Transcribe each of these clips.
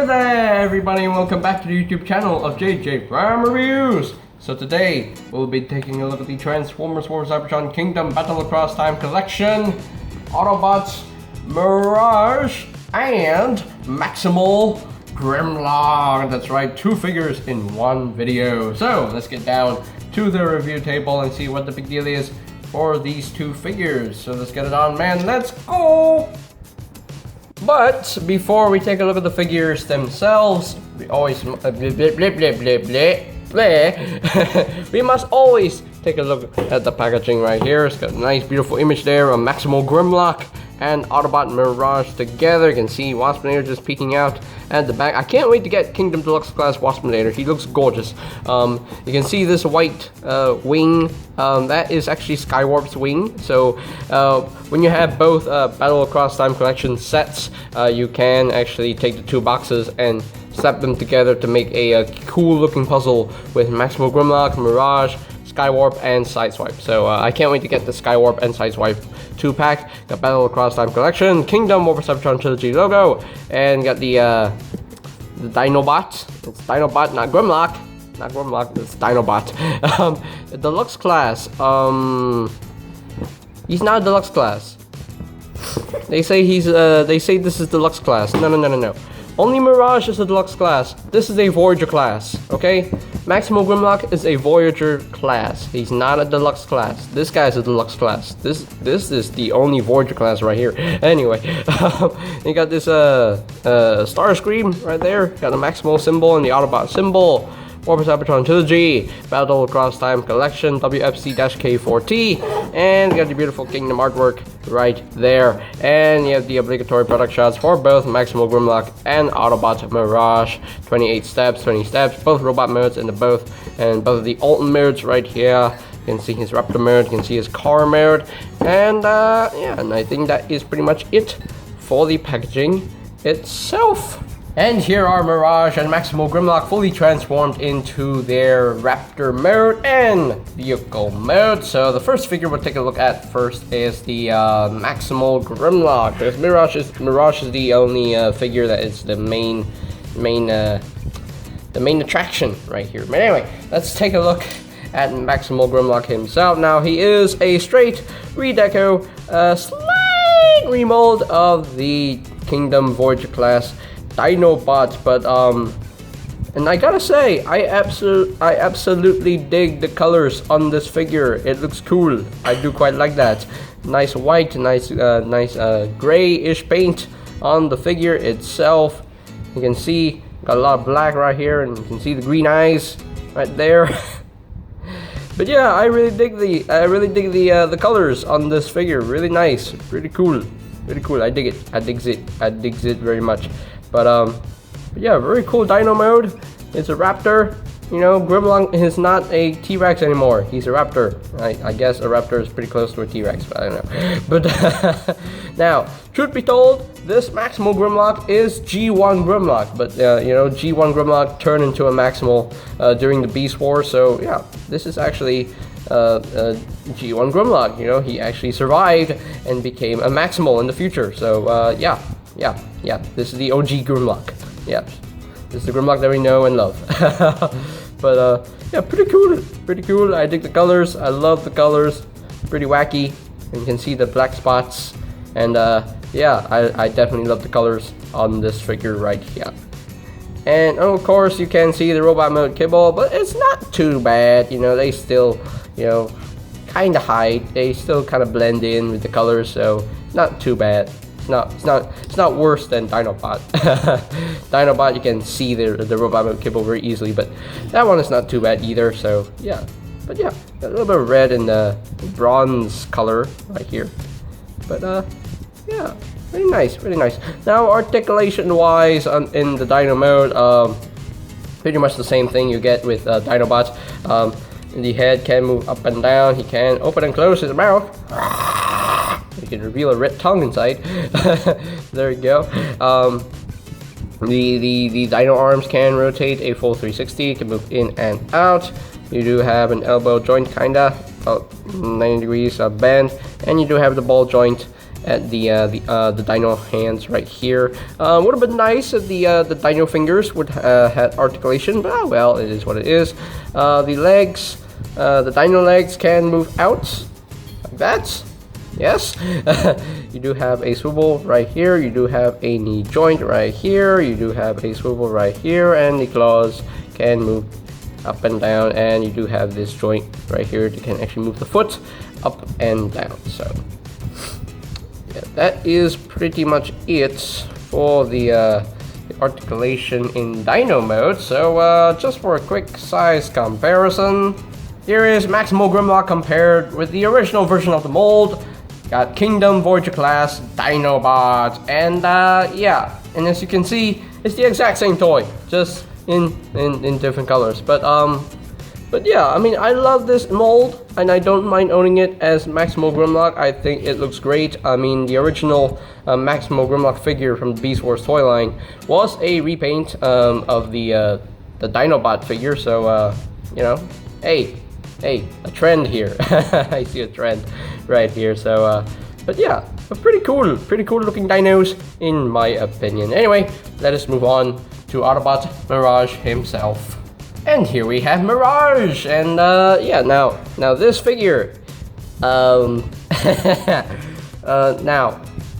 Hello there everybody and welcome back to the YouTube channel of JJ Prime Reviews. So today we'll be taking a look at the Transformers War Cybertron Kingdom Battle Across Time Collection, Autobots Mirage, and Maximal Grimlock. That's right, 2 figures in one video. So let's get down to the review table and see what the big deal is for these 2 figures. So let's get it on, man. Let's go! But before we take a look at the figures themselves, we always we must always take a look at the packaging right here. It's got a nice beautiful image there of Maximal Grimlock and Autobot Mirage together. You can see Waspinator just peeking out at the back. I can't wait to get Kingdom Deluxe Class Waspinator. He looks gorgeous. You can see this white wing. That is actually Skywarp's wing. So when you have both Battle Across Time Collection sets, you can actually take the 2 boxes and slap them together to make a cool looking puzzle with Maximal Grimlock, Mirage, Skywarp, and Sideswipe. So I can't wait to get the Skywarp and Sideswipe 2-pack. Got Battle Across Time Collection, Kingdom Over Cybertron Trilogy logo, and got the Dinobot. It's Dinobot, not Grimlock. Not Grimlock, it's Dinobot. The Deluxe Class. He's not a Deluxe Class. They say he's they say this is Deluxe Class. No. Only Mirage is a Deluxe Class. This is a Voyager Class, okay? Maximal Grimlock is a Voyager Class. He's not a Deluxe Class. This guy's a Deluxe Class. This is the only Voyager Class right here. Anyway, you got this Starscream right there. Got the Maximal symbol and the Autobot symbol. Warp Cybertron Trilogy, Battle Across Time Collection, WFC-K4T, and you got the beautiful Kingdom artwork right there. And you have the obligatory product shots for both Maximal Grimlock and Autobot Mirage. 28 steps, 20 steps, both robot modes and both of the Alton modes right here. You can see his Raptor mode, you can see his car mode, and yeah, and I think that is pretty much it for the packaging itself. And here are Mirage and Maximal Grimlock fully transformed into their Raptor mode and vehicle mode. So the first figure we'll take a look at first is the Maximal Grimlock. Because Mirage is the only figure that is the main attraction right here. But anyway, let's take a look at Maximal Grimlock himself. Now he is a straight redeco, slight remold of the Kingdom Voyager class Dinobot, but and I gotta say, I absolutely dig the colors on this figure. It looks cool. I do quite like that. Nice white, nice grayish paint on the figure itself. You can see got a lot of black right here, and you can see the green eyes right there. But yeah, I really dig the colors on this figure. Really nice, really cool, really cool. I dig it. I digs it very much. But yeah, very cool dino mode. It's a Raptor. You know, Grimlock is not a T-Rex anymore. He's a Raptor. I guess a Raptor is pretty close to a T-Rex, but I don't know. But now, truth be told, this Maximal Grimlock is G1 Grimlock. But you know, G1 Grimlock turned into a Maximal during the Beast War. So yeah, this is actually G1 Grimlock. You know, he actually survived and became a Maximal in the future. So yeah, this is the OG Grimlock. Yeah, this is the Grimlock that we know and love. But yeah, pretty cool. I dig the colors. I love the colors. Pretty wacky. And you can see the black spots. And yeah, I definitely love the colors on this figure right here. And of course, you can see the robot mode kibble, but it's not too bad. You know, they still, you know, kind of hide. They still kind of blend in with the colors, so not too bad. It's not worse than Dinobot. Dinobot, you can see the robot mode kibble very easily, but that one is not too bad either. So yeah, but yeah, a little bit of red and bronze color right here. But yeah, really nice. Now articulation wise, in the Dino mode, pretty much the same thing you get with Dinobot. The head can move up and down. He can open and close his mouth. You can reveal a red tongue inside. There you go. The dino arms can rotate a full 360. Can move in and out. You do have an elbow joint, kinda about 90 degrees bend, and you do have the ball joint the dino hands right here. Would have been nice if the dino fingers would had articulation, but well, it is what it is. The legs, the dino legs can move out like that. Yes. You do have a swivel right here, you do have a knee joint right here, you do have a swivel right here, and the claws can move up and down, and you do have this joint right here that can actually move the foot up and down. So yeah, that is pretty much it for the articulation in dino mode. So just for a quick size comparison, here is Maximal Grimlock compared with the original version of the mold. Got Kingdom, Voyager class, Dinobots, and yeah, and as you can see, it's the exact same toy, just in different colors. But yeah, I mean, I love this mold, and I don't mind owning it as Maximal Grimlock. I think it looks great. I mean, the original Maximal Grimlock figure from the Beast Wars toy line was a repaint of the Dinobot figure, so you know, hey, a trend here. I see a trend right here. So but yeah, pretty cool looking dinos in my opinion. Anyway, let us move on to Autobots Mirage himself. And here we have Mirage, and yeah, now this figure, now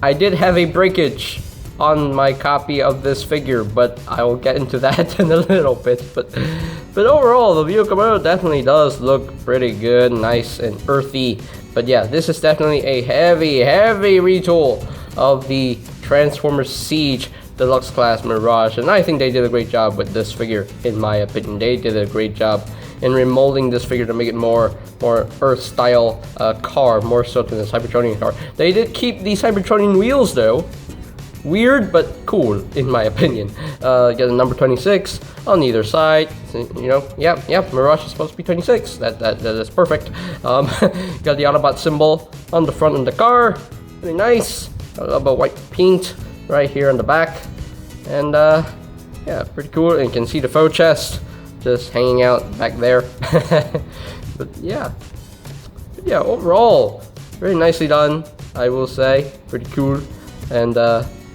I did have a breakage on my copy of this figure, but I will get into that in a little bit. But overall, the vehicle mode definitely does look pretty good, nice and earthy. But yeah, this is definitely a heavy retool of the Transformers Siege Deluxe Class Mirage, and I think they did a great job with this figure. In my opinion, they did a great job in remolding this figure to make it more Earth style car, more so than the Cybertronian car. They did keep the Cybertronian wheels though. Weird but cool in my opinion. Got a number 26 on either side. You know, yeah, Mirage is supposed to be 26. That is perfect. Got the Autobot symbol on the front of the car. Really nice. Got a little bit of white paint right here on the back, and yeah, pretty cool. And you can see the faux chest just hanging out back there. But yeah, overall, very nicely done, I will say. Pretty cool, and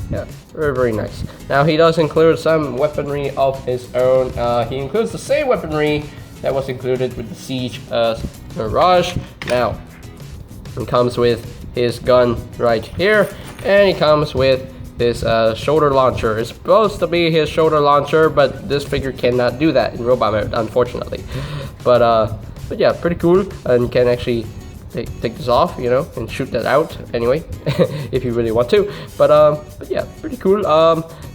yeah, very nice. Now he does include some weaponry of his own. He includes the same weaponry that was included with the Siege Mirage. Now, he comes with his gun right here, and he comes with this shoulder launcher. It's supposed to be his shoulder launcher, but this figure cannot do that in robot mode, unfortunately. But yeah, pretty cool, and you can actually take this off, you know, and shoot that out anyway, if you really want to. But yeah, pretty cool.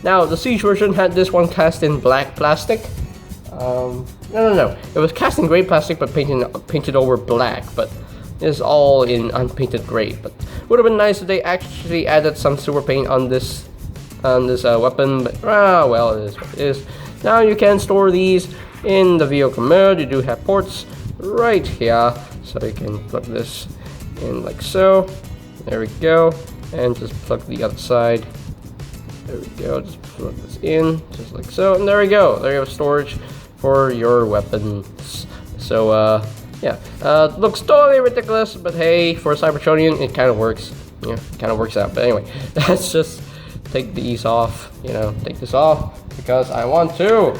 Now the Siege version had this one cast in black plastic. No, it was cast in gray plastic, but painted over black. But it's all in unpainted gray. But would have been nice if they actually added some silver paint on this weapon. But well, it is what it is. Now you can store these in the vehicle mode. You do have ports right here, so you can plug this in like so. There we go, and just plug the other side. There we go, just plug this in just like so, and there we go. There you have storage for your weapons. So yeah, looks totally ridiculous, but hey, for a Cybertronian it kind of works. Yeah, it kind of works out. But anyway, let's just take these off, you know, take this off because I want to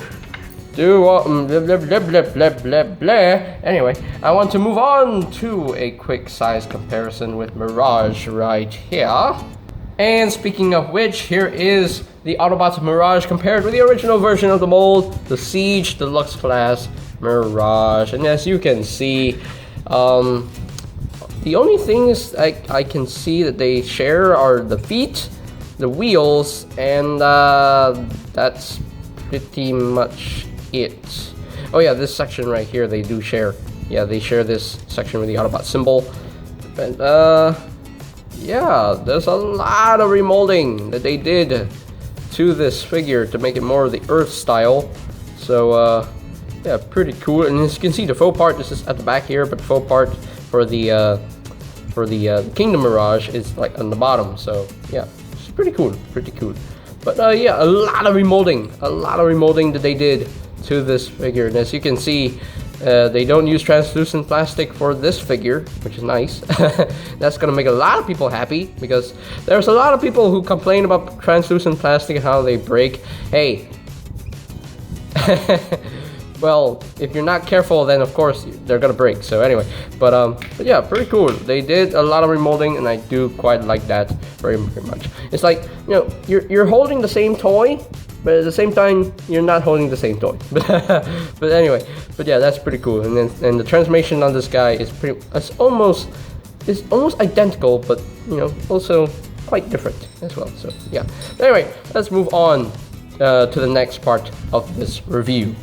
do blah, blah, blah. Anyway, I want to move on to a quick size comparison with Mirage right here. And speaking of which, here is the Autobots Mirage compared with the original version of the mold, the Siege Deluxe Class Mirage. And as you can see, the only things I can see that they share are the feet, the wheels, and that's pretty much it. Oh yeah, this section right here they do share. Yeah, they share this section with the Autobot symbol. And yeah, there's a lot of remolding that they did to this figure to make it more of the Earth style. So yeah, pretty cool. And as you can see, the faux part, this is at the back here, but the faux part for the Kingdom Mirage is like on the bottom. So yeah, it's pretty cool, But yeah, a lot of remolding that they did to this figure. And as you can see, They don't use translucent plastic for this figure, which is nice. That's gonna make a lot of people happy, because there's a lot of people who complain about translucent plastic and how they break. Hey, well, if you're not careful, then of course they're gonna break. So anyway, but yeah, pretty cool. They did a lot of remolding, and I do quite like that very much. It's like, you know, you're holding the same toy, but at the same time you're not holding the same toy. But anyway, but yeah, that's pretty cool. And then the transformation on this guy is it's almost identical, but you know, also quite different as well. So yeah. Anyway, let's move on to the next part of this review.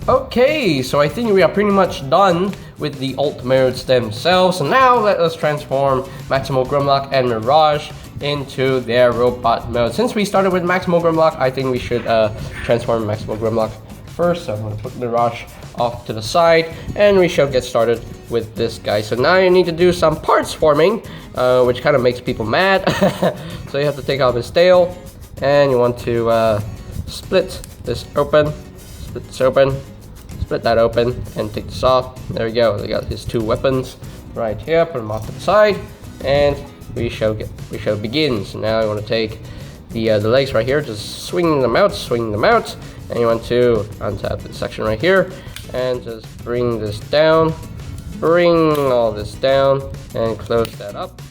Okay, so I think we are pretty much done with the alt modes themselves. So now let us transform Maximal Grimlock and Mirage into their robot mode. Since we started with Maximal Grimlock, I think we should transform Maximal Grimlock first. So I'm going to put Mirage off to the side, and we shall get started with this guy. So now you need to do some parts forming, which kind of makes people mad. So you have to take off his tail, and you want to split this open. Split that open and take this off. There we go. They got his two weapons right here. Put them off to the side, and we shall begin. So now you want to take the legs right here, just swing them out, and you want to untap this section right here, and just bring this down, bring all this down, and close that up.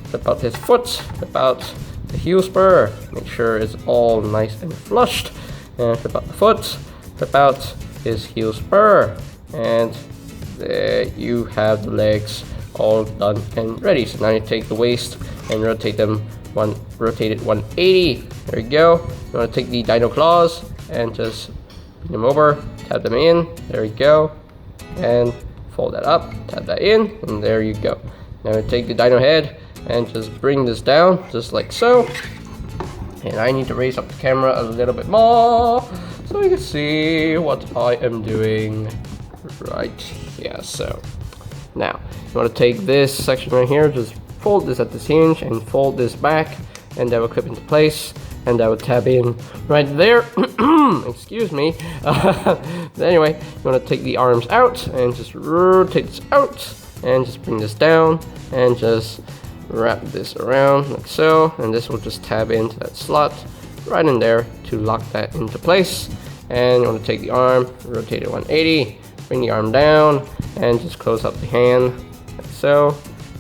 Flip out his foot, flip out the heel spur, make sure it's all nice and flushed, and flip out the foot, flip out his heel spur, and there you have the legs all done and ready. So now you take the waist and rotate it 180. There you go. You want to take the dino claws and just bring them over, tap them in. There you go, and fold that up, tap that in, and there you go. Now you take the dino head and just bring this down, just like so. And I need to raise up the camera a little bit more so you can see what I am doing right here. So now you want to take this section right here, just fold this at this hinge and fold this back, and that will clip into place, and that will tab in right there. Excuse me. Anyway, you want to take the arms out and just rotate this out, and just bring this down and just wrap this around like so, and this will just tab into that slot right in there to lock that into place. And you want to take the arm, rotate it 180, bring the arm down, and just close up the hand like so,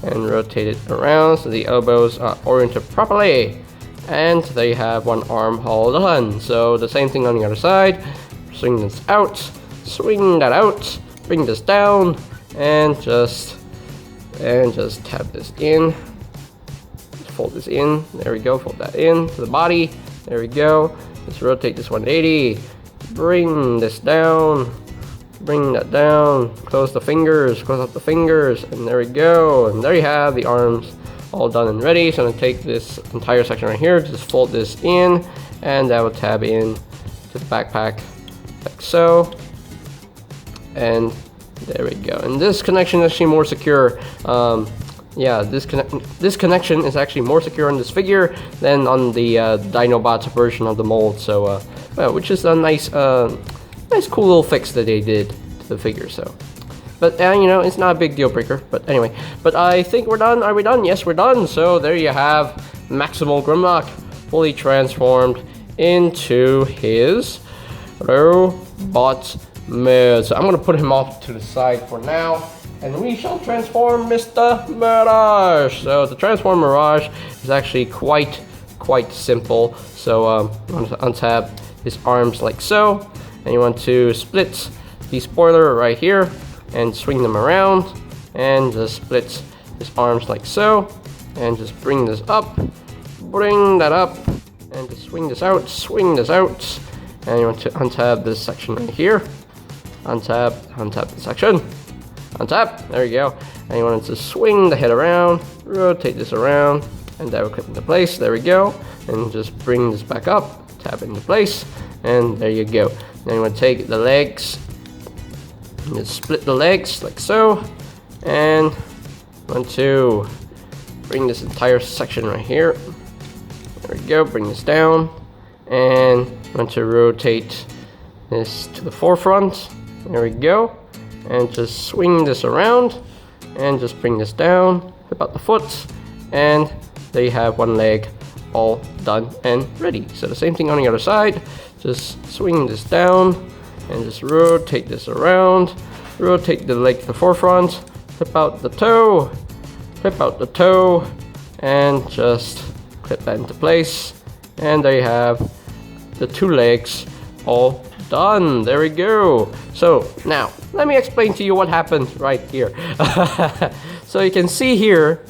and rotate it around so the elbows are oriented properly. And there you have one arm all done. So the same thing on the other side. Swing this out, swing that out, bring this down, and just tap this in. Fold this in. There we go. Fold that in to the body. There we go. Let's rotate this 180. Bring this down. Bring that down. Close the fingers. Close up the fingers. And there we go. And there you have the arms all done and ready. So I'm going to take this entire section right here. Just fold this in. And that will tab in to the backpack like so. And there we go. And this connection is actually more secure. Yeah, this connection is actually more secure on this figure than on the Dinobots version of the mold. So, which is a nice, cool little fix that they did to the figure. So, but you know, it's not a big deal breaker. But anyway, but I think we're done. Are we done? Yes, we're done. So there you have Maximal Grimlock fully transformed into his robot mode. So I'm gonna put him off to the side for now, and we shall transform Mr. Mirage. So to transform Mirage is actually quite simple. So you want to untap his arms like so, and you want to split the spoiler right here and swing them around, and just split his arms like so, and just bring this up, bring that up, and just swing this out, and you want to untap this section right here, untap the section, untap, there you go, and you want to swing the head around, rotate this around, and that will clip into place, there we go, and just bring this back up, tap into place, and there you go. Then you want to take the legs, and just split the legs like so, and want to bring this entire section right here, there we go, bring this down, and want to rotate this to the forefront, There we go. And just swing this around and just bring this down, flip out the foot, and there you have one leg all done and ready. So the same thing on the other side, just swing this down and just rotate this around, rotate the leg to the forefront, flip out the toe, and just clip that into place. And there you have the two legs all done. There we go. So now let me explain to you what happened right here. So you can see here,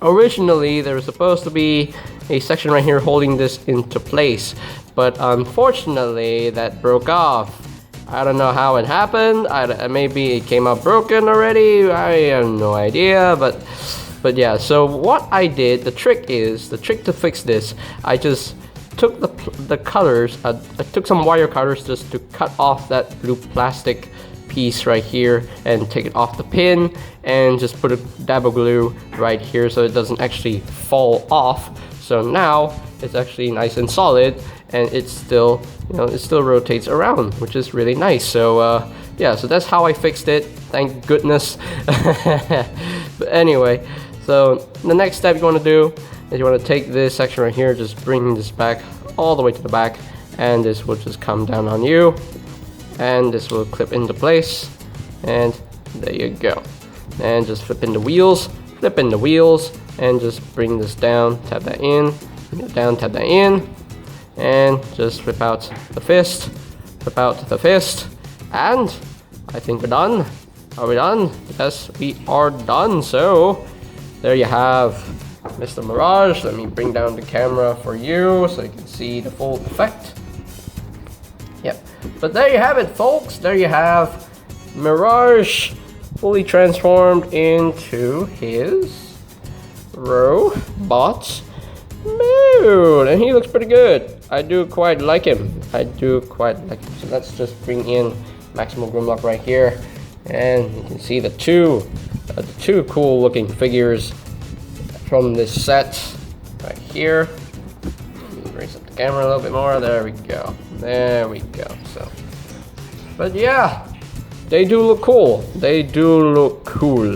originally there was supposed to be a section right here holding this into place, but unfortunately that broke off. I don't know how it happened. Maybe it came out broken already. I have no idea, but yeah. So what I did, the trick to fix this, I just took the colors. I took some wire cutters just to cut off that blue plastic piece right here and take it off the pin, and just put a dab of glue right here so it doesn't actually fall off. So now it's actually nice and solid, and it's still, it still rotates around, which is really nice. So yeah, so that's how I fixed it. Thank goodness. But anyway, so the next step you want to do is you want to take this section right here, just bring this back all the way to the back, and this will just come down on you, and this will clip into place, and there you go. And just flip in the wheels, and just bring this down, tap that in, bring it down, tap that in, and just flip out the fist, and I think we're done. Are we done? Yes, we are done. So there you have Mr. Mirage. Let me bring down the camera for you so you can see the full effect. Yep. But there you have it, folks. There you have Mirage fully transformed into his robot mode, and he looks pretty good. I do quite like him. So let's just bring in Maximal Grimlock right here, and you can see the two cool looking figures from this set right here. Raise up the camera a little bit more. There we go. So, but yeah, they do look cool.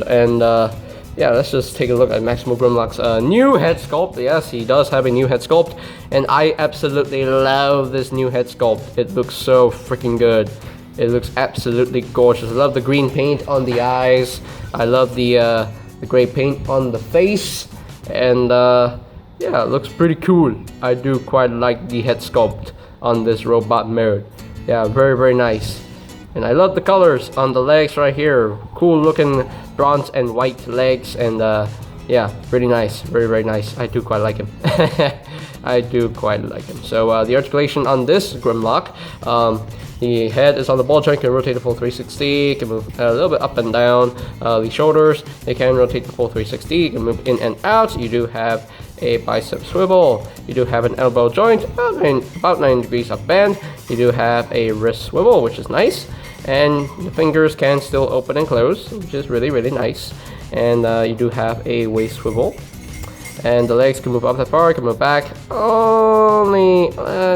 And yeah, let's just take a look at Maximal Grimlock's new head sculpt. Yes, he does have a new head sculpt, and I absolutely love this new head sculpt. It looks so freaking good. It looks absolutely gorgeous. I love the green paint on the eyes. I love the gray paint on the face, and yeah, it looks pretty cool. I do quite like the head sculpt on this robot mode. Yeah, very, very nice. And I love the colors on the legs right here. Cool looking bronze and white legs, and yeah, pretty nice. Very, very nice. I do quite like him. So the articulation on this Grimlock, the head is on the ball joint, can rotate the full 360, can move a little bit up and down. The shoulders, they can rotate the full 360, can move in and out. You do have a bicep swivel. You do have an elbow joint, about 9 degrees up bend. You do have a wrist swivel, which is nice. And the fingers can still open and close, which is really, really nice. And you do have a waist swivel. And the legs can move up that far, can move back. Only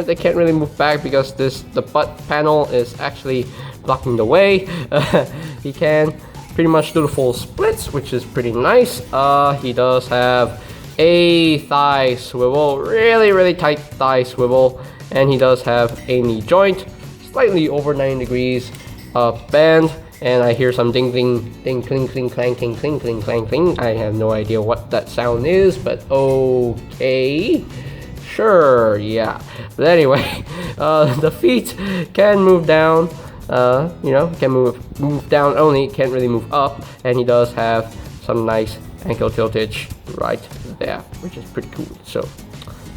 they can't really move back because the butt panel is actually blocking the way. He can pretty much do the full splits, which is pretty nice. He does have a thigh swivel, really, really tight thigh swivel, and he does have a knee joint, slightly over 9 degrees up bend. And I hear some ding ding ding cling cling clang cling cling cling clang cling. I have no idea what that sound is, but okay, sure, yeah. But anyway, the feet can move down. Can move down only. Can't really move up. And he does have some nice ankle tiltage right there, which is pretty cool. So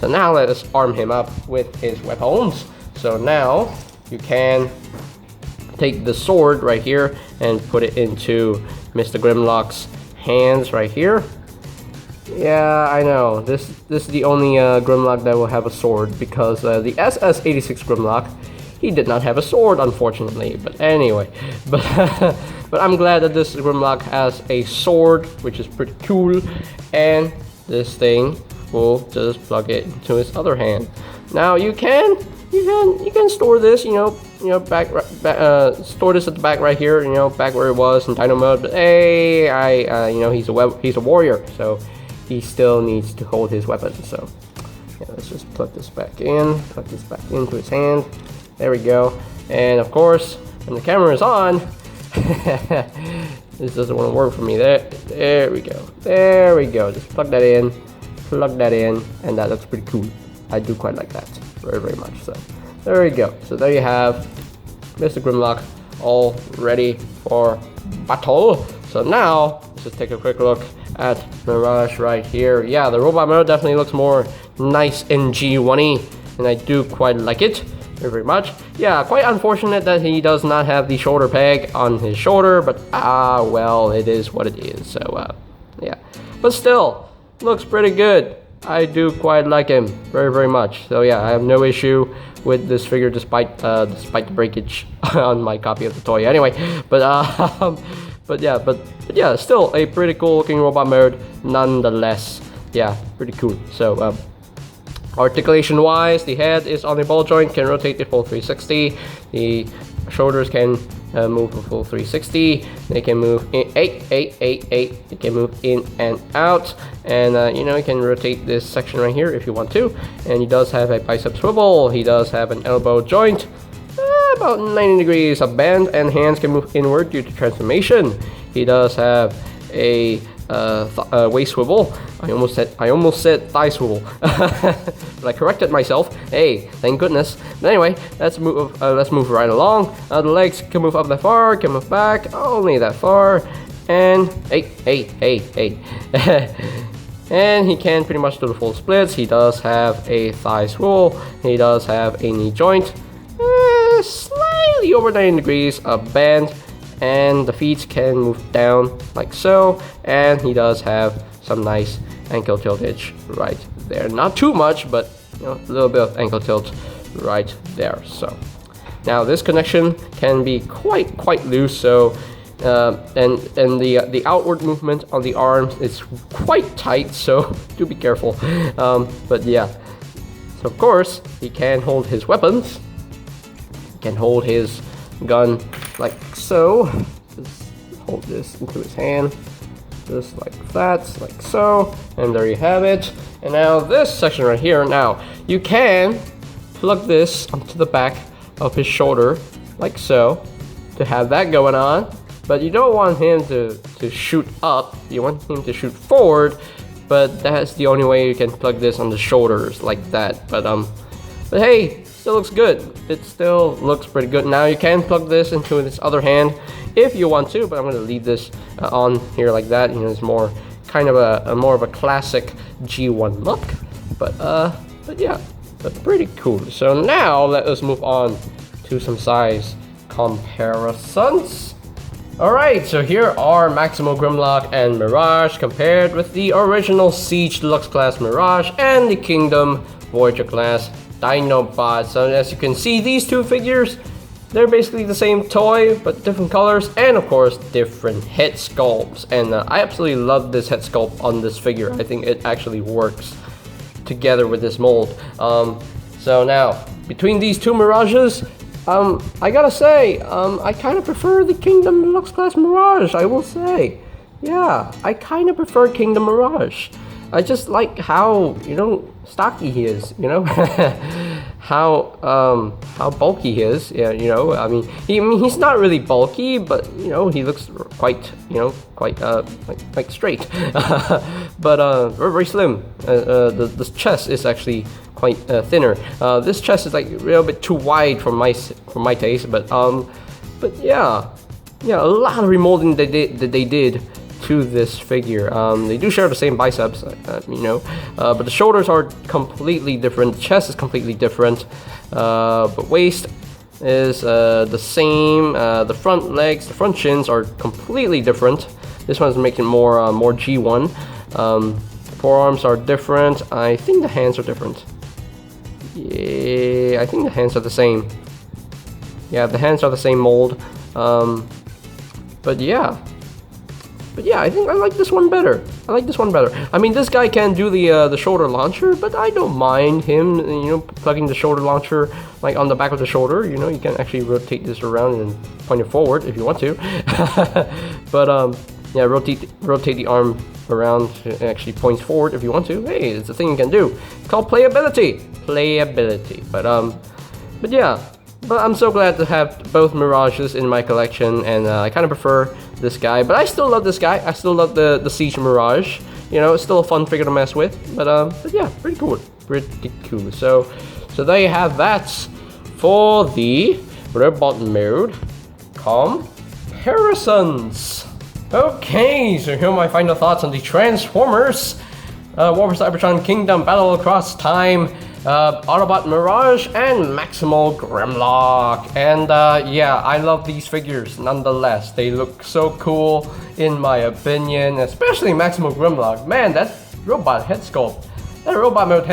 now let us arm him up with his weapons. So now you can take the sword right here and put it into Mr. Grimlock's hands right here. Yeah, I know. This is the only Grimlock that will have a sword, because the SS86 Grimlock, he did not have a sword, unfortunately. But anyway, but I'm glad that this Grimlock has a sword, which is pretty cool. And this thing will just plug it into his other hand. Now you can store this, store this at the back right here, back where it was in Dino mode. But hey, he's a warrior, so he still needs to hold his weapon. So yeah, let's just plug this back into his hand. There we go. And of course, when the camera is on, this doesn't want to work for me. There we go. Just plug that in, and that looks pretty cool. I do quite like that, very, very much. So there we go. So there you have Mr. Grimlock all ready for battle. So now let's just take a quick look at Mirage right here. Yeah, the robot mode definitely looks more nice and G1-y, and I do quite like it very, very much. Yeah, quite unfortunate that he does not have the shoulder peg on his shoulder, but well, it is what it is. So yeah, but still looks pretty good. I do quite like him very, very much. So yeah, I have no issue with this figure despite the breakage on my copy of the toy. Anyway, but yeah, still a pretty cool looking robot mode nonetheless. Yeah, pretty cool. So articulation wise, the head is on a ball joint, can rotate the full 360. The shoulders can move a full 360. They can move in 8. They can move in and out, and you can rotate this section right here if you want to. And he does have a bicep swivel. He does have an elbow joint, about 90 degrees of bend, and hands can move inward due to transformation. He does have a waist swivel. I almost said thigh swivel, but I corrected myself. Hey, thank goodness. But anyway, let's move right along. The legs can move up that far, can move back only that far, and hey. And he can pretty much do the full splits. He does have a thigh swivel. He does have a knee joint, slightly over 90 degrees of bend, and the feet can move down like so. And he does have some nice ankle tiltage right there. Not too much, but a little bit of ankle tilt right there. So now this connection can be quite loose. So and the outward movement on the arms is quite tight. So do be careful. But yeah. So of course he can hold his weapons. He can hold his gun like so. Just hold this into his hand, just like that, like so, and there you have it. And now this section right here, now you can plug this onto the back of his shoulder like so to have that going on, but you don't want him to shoot up, you want him to shoot forward, but that's the only way you can plug this on the shoulders like that. But hey, still looks good. It still looks pretty good. Now you can plug this into this other hand if you want to, but I'm going to leave this on here like that. It's more kind of a classic G1 look. But yeah, but pretty cool. So now let us move on to some size comparisons. Alright, so here are Maximal Grimlock and Mirage compared with the original Siege Deluxe class Mirage and the Kingdom Voyager class Dinobots. So as you can see, these two figures, they're basically the same toy but different colors, and of course different head sculpts. And I absolutely love this head sculpt on this figure. I think it actually works together with this mold. So now between these two Mirages, I gotta say, I kind of prefer the Kingdom Deluxe class Mirage, I will say. Yeah, I kind of prefer Kingdom Mirage. I just like how, stocky he is, how bulky he is. Yeah, I mean, he's not really bulky, but he looks quite, like straight. But very, very slim. The chest is actually quite thinner. This chest is like a little bit too wide for my taste. But yeah, a lot of remolding that they did to this figure. They do share the same biceps, but the shoulders are completely different. The chest is completely different, but waist is the same. The front legs, the front shins are completely different. This one's making more G1. Forearms are different. I think the hands are different. Yeah, I think the hands are the same. Yeah, the hands are the same mold. But yeah, But yeah, I think I like this one better. I mean, this guy can do the shoulder launcher, but I don't mind him, plugging the shoulder launcher like on the back of the shoulder. You can actually rotate this around and point it forward if you want to. But yeah, rotate the arm around. It actually points forward if you want to. Hey, it's a thing you can do. It's called playability. But yeah. But I'm so glad to have both Mirages in my collection, and I kind of prefer this guy. But I still love this guy. I still love the Siege Mirage. It's still a fun figure to mess with. But yeah, pretty cool. So there you have that for the robot mode comparisons. Okay, so here are my final thoughts on the Transformers War for Cybertron Kingdom Battle Across Time, Autobot Mirage, and Maximal Grimlock. And yeah, I love these figures nonetheless. They look so cool in my opinion, especially Maximal Grimlock. Man, that robot head sculpt, that robot mode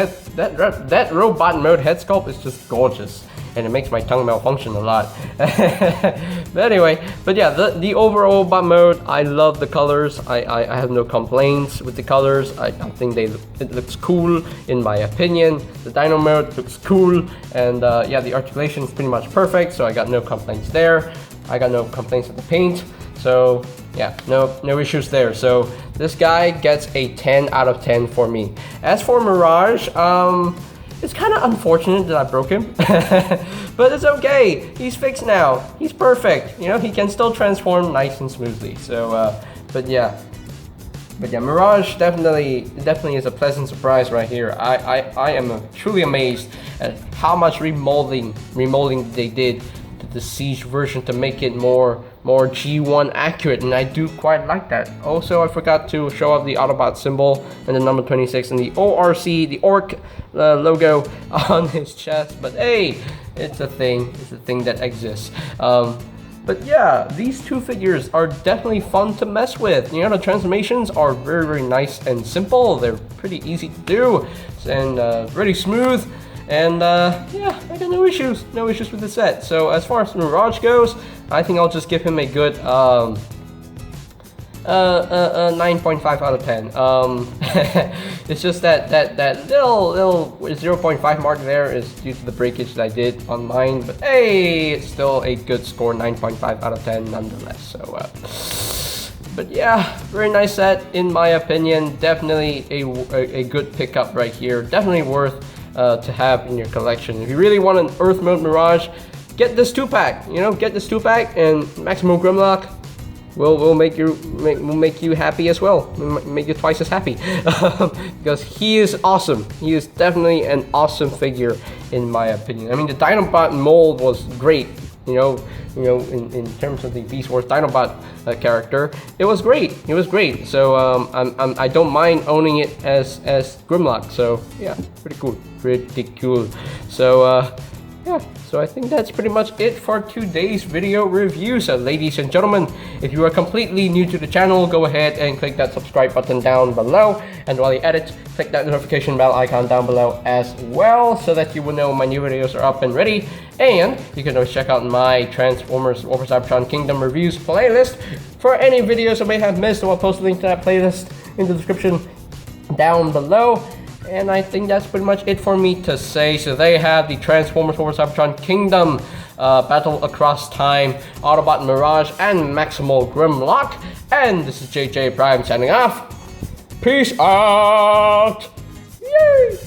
head sculpt is just gorgeous. And it makes my tongue malfunction a lot. But yeah, the overall bot mode, I love the colors. I have no complaints with the colors. I think it looks cool in my opinion. The Dino mode looks cool, and yeah, the articulation is pretty much perfect, so I got no complaints there. I got no complaints with the paint, so yeah, no issues there. So this guy gets a 10 out of 10 for me. As for Mirage, it's kind of unfortunate that I broke him, but it's okay. He's fixed now. He's perfect. He can still transform nice and smoothly. So, but yeah, Mirage definitely is a pleasant surprise right here. I am truly amazed at how much remolding they did to the Siege version to make it more G1 accurate, and I do quite like that. Also, I forgot to show off the Autobot symbol and the number 26 and the ORC, the ORC logo on his chest. But hey, it's a thing that exists. But yeah, these two figures are definitely fun to mess with. The transformations are very, very nice and simple. They're pretty easy to do and really smooth. And yeah, I got no issues with the set. So as far as Mirage goes, I think I'll just give him a good 9.5 out of 10. It's just that little 0.5 mark there is due to the breakage that I did on mine. But hey, it's still a good score, 9.5 out of 10 nonetheless. So but yeah, very nice set in my opinion. Definitely a good pickup right here. Definitely worth to have in your collection. If you really want an Earth Mode Mirage, get this 2-pack. Get this 2-pack, and Maximal Grimlock will make you happy as well. Make you twice as happy because he is awesome. He is definitely an awesome figure in my opinion. I mean, the Dinobot mold was great. In terms of the Beast Wars Dinobot character, it was great. So I don't mind owning it as Grimlock. So yeah, pretty cool. So yeah, so I think that's pretty much it for today's video review. So ladies and gentlemen, if you are completely new to the channel, go ahead and click that subscribe button down below, and while you edit, click that notification bell icon down below as well, so that you will know my new videos are up and ready. And you can always check out my Transformers War for Cybertron Kingdom reviews playlist for any videos I may have missed. So I'll post a link to that playlist in the description down below. And I think that's pretty much it for me to say. So they have the Transformers War for Cybertron Kingdom Battle Across Time, Autobot Mirage, and Maximal Grimlock. And this is JJ Prime signing off. Peace out! Yay!